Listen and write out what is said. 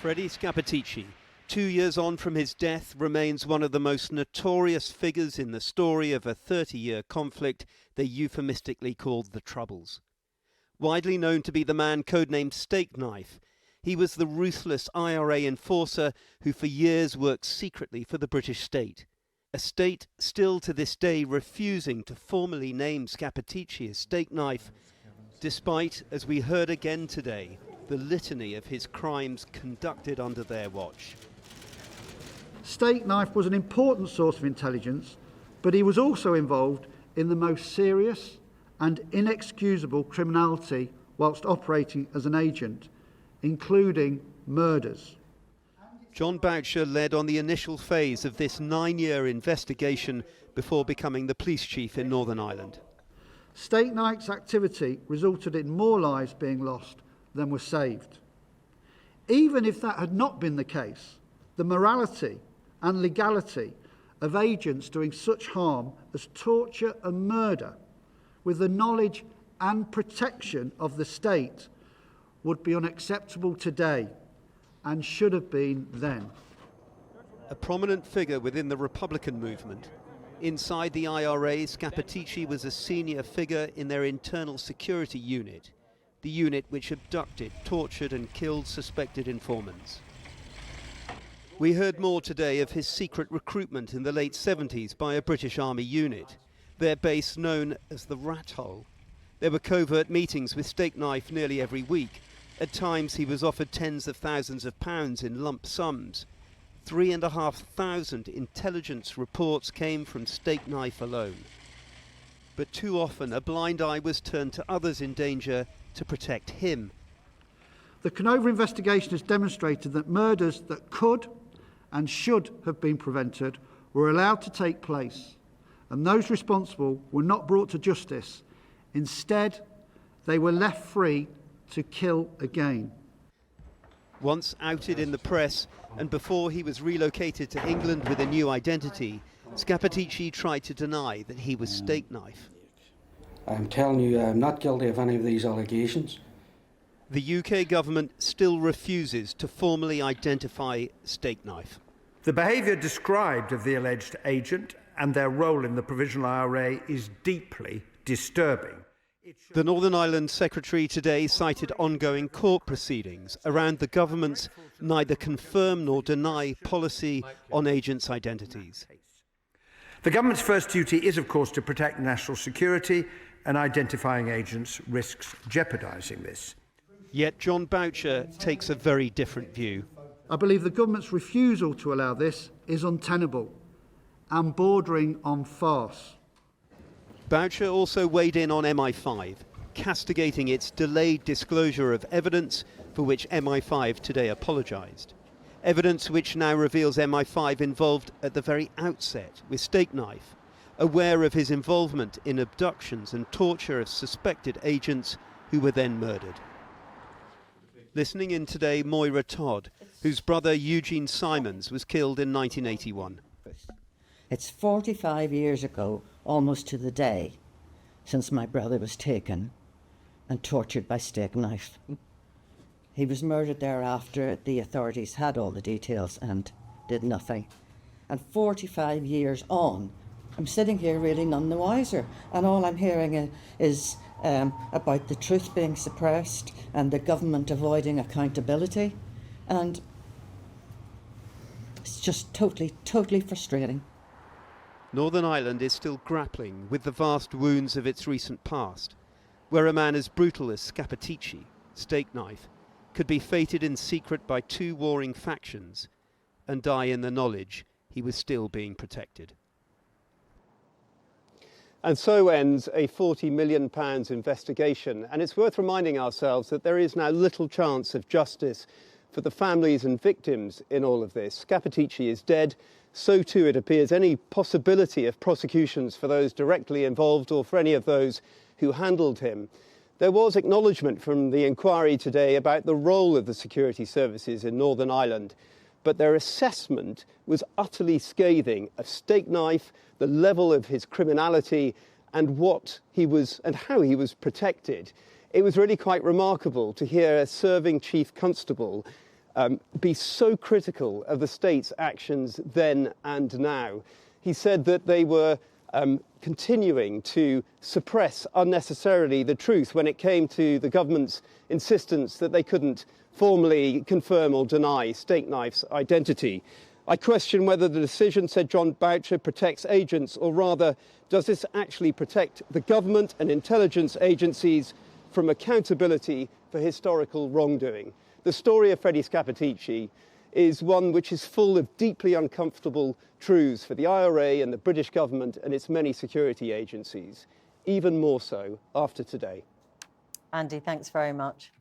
Freddie Scappaticci, 2 years on from his death, remains one of the most notorious figures in the story of a 30-year conflict they euphemistically called the Troubles. Widely known to be the man codenamed Stakeknife, he was the ruthless IRA enforcer who for years worked secretly for the British state. A state still to this day refusing to formally name Scappaticci as Stakeknife, despite, as we heard again today, the litany of his crimes conducted under their watch. Stakeknife was an important source of intelligence, but he was also involved in the most serious and inexcusable criminality whilst operating as an agent, including murders. John Boucher led on the initial phase of this 9-year investigation before becoming the police chief in Northern Ireland. Stakeknife's activity resulted in more lives being lost than were saved. Even if that had not been the case, the morality and legality of agents doing such harm as torture and murder with the knowledge and protection of the state would be unacceptable today and should have been then. A prominent figure within the Republican movement, inside the IRA, Scappaticci was a senior figure in their internal security unit, the unit which abducted, tortured and killed suspected informants. We heard more today of his secret recruitment in the late 70s by a British Army unit, their base known as the Rat Hole. There were covert meetings with Stakeknife nearly every week. At times he was offered tens of thousands of pounds in lump sums. 3,500 intelligence reports came from Stakeknife alone. But too often a blind eye was turned to others in danger to protect him. The Canova investigation has demonstrated that murders that could and should have been prevented were allowed to take place, and those responsible were not brought to justice. Instead, they were left free to kill again. Once outed in the press, and before he was relocated to England with a new identity, Scappaticci tried to deny that he was Stakeknife. I'm telling you, I'm not guilty of any of these allegations. The UK government still refuses to formally identify Stakeknife. The behaviour described of the alleged agent and their role in the provisional IRA is deeply disturbing. The Northern Ireland Secretary today cited ongoing court proceedings around the government's neither confirm nor deny policy on agents' identities. The government's first duty is, of course, to protect national security, and identifying agents risks jeopardising this. Yet John Boucher takes a very different view. I believe the government's refusal to allow this is untenable and bordering on farce. Boucher also weighed in on MI5, castigating its delayed disclosure of evidence for which MI5 today apologised. Evidence which now reveals MI5 involved at the very outset with Stakeknife, aware of his involvement in abductions and torture of suspected agents who were then murdered. Listening in today, Moira Todd, whose brother Eugene Simons was killed in 1981. It's 45 years ago, almost to the day, since my brother was taken and tortured by Stakeknife. He was murdered thereafter. The authorities had all the details and did nothing. And 45 years on, I'm sitting here really none the wiser, and all I'm hearing is about the truth being suppressed and the government avoiding accountability, and it's just totally frustrating. Northern Ireland is still grappling with the vast wounds of its recent past, where a man as brutal as Scappaticci, Stakeknife, could be fated in secret by two warring factions and die in the knowledge he was still being protected. And so ends a £40 million investigation. And it's worth reminding ourselves that there is now little chance of justice for the families and victims in all of this. Scappaticci is dead. So too, it appears, any possibility of prosecutions for those directly involved or for any of those who handled him. There was acknowledgement from the inquiry today about the role of the security services in Northern Ireland, but their assessment was utterly scathing of Stakeknife, the level of his criminality and what he was and how he was protected. It was really quite remarkable to hear a serving chief constable be so critical of the state's actions then and now. He said that they were continuing to suppress unnecessarily the truth when it came to the government's insistence that they couldn't formally confirm or deny Stakeknife's identity. I question whether the decision, said John Boucher, protects agents, or rather, does this actually protect the government and intelligence agencies from accountability for historical wrongdoing? The story of Freddie Scappaticci is one which is full of deeply uncomfortable truths for the IRA and the British government and its many security agencies, even more so after today. Andy, thanks very much.